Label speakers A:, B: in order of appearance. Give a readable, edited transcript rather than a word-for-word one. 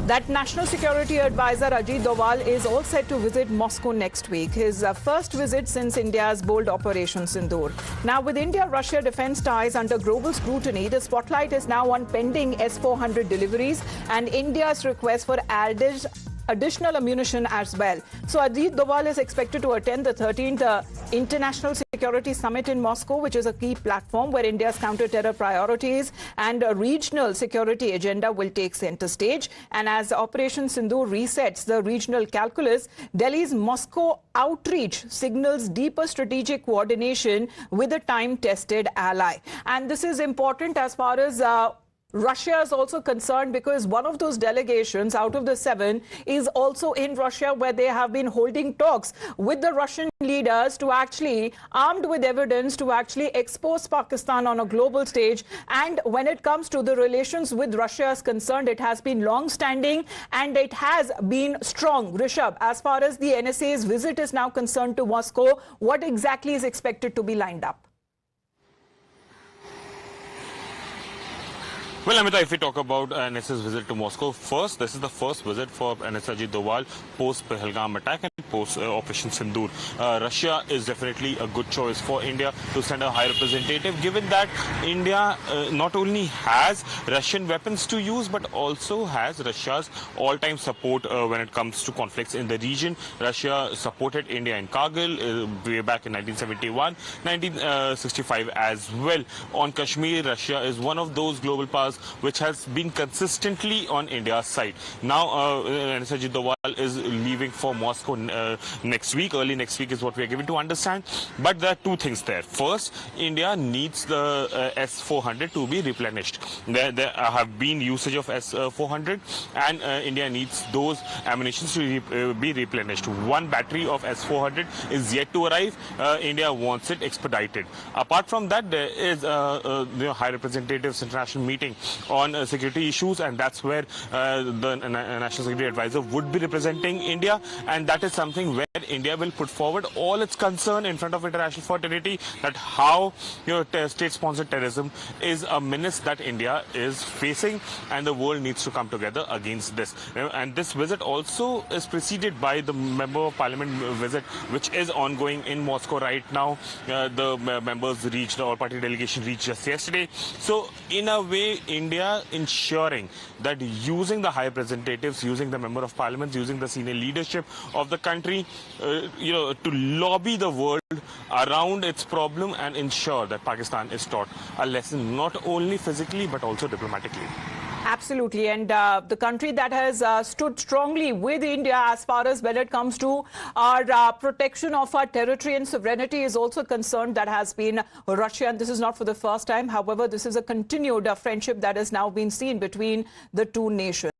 A: That National Security Advisor Ajit Doval is all set to visit Moscow next week. His first visit since India's bold Operation Sindoor. Now, with India-Russia defense ties under global scrutiny, the spotlight is now on pending S-400 deliveries and India's request for additional ammunition as well. So Ajit Doval is expected to attend the 13th International Security Summit in Moscow, which is a key platform where India's counter-terror priorities and a regional security agenda will take center stage. And as Operation Sindoor resets the regional calculus, Delhi's Moscow outreach signals deeper strategic coordination with a time-tested ally. And this is important as far as Russia is also concerned, because one of those delegations out of the 7 is also in Russia, where they have been holding talks with the Russian leaders to actually, armed with evidence, to actually expose Pakistan on a global stage. And when it comes to the relations with Russia is concerned, it has been long-standing and it has been strong. Rishabh, as far as the NSA's visit is now concerned to Moscow, what exactly is expected to be lined up?
B: Well, Amita, if we talk about NSA's visit to Moscow, first, this is the first visit for NSA Ajit Doval post-Pahalgam attack and post-Operation Sindoor. Russia is definitely a good choice for India to send a high representative, given that India not only has Russian weapons to use, but also has Russia's all-time support when it comes to conflicts in the region. Russia supported India in Kargil way back in 1971, 1965 as well. On Kashmir, Russia is one of those global powers which has been consistently on India's side. Now, NSA Ajit Doval is leaving for Moscow next week. Early next week is what we are given to understand. But there are two things there. First, India needs the S-400 to be replenished. There have been usage of S-400, and India needs those ammunitions to be replenished. One battery of S-400 is yet to arrive. India wants it expedited. Apart from that, there is High Representatives International meeting on security issues, and that's where the National Security Advisor would be representing India, and that is something where India will put forward all its concern in front of international fraternity, that how state-sponsored terrorism is a menace that India is facing, and the world needs to come together against this. And this visit also is preceded by the Member of Parliament visit, which is ongoing in Moscow right now. The members reached, the all-party delegation reached just yesterday. So, in a way, India ensuring that using the high representatives, using the Member of Parliament, using the senior leadership of the country, to lobby the world around its problem and ensure that Pakistan is taught a lesson, not only physically but also diplomatically.
A: Absolutely. And the country that has stood strongly with India as far as when it comes to our protection of our territory and sovereignty is also concerned, that has been Russia. And this is not for the first time. However, this is a continued friendship that has now been seen between the two nations.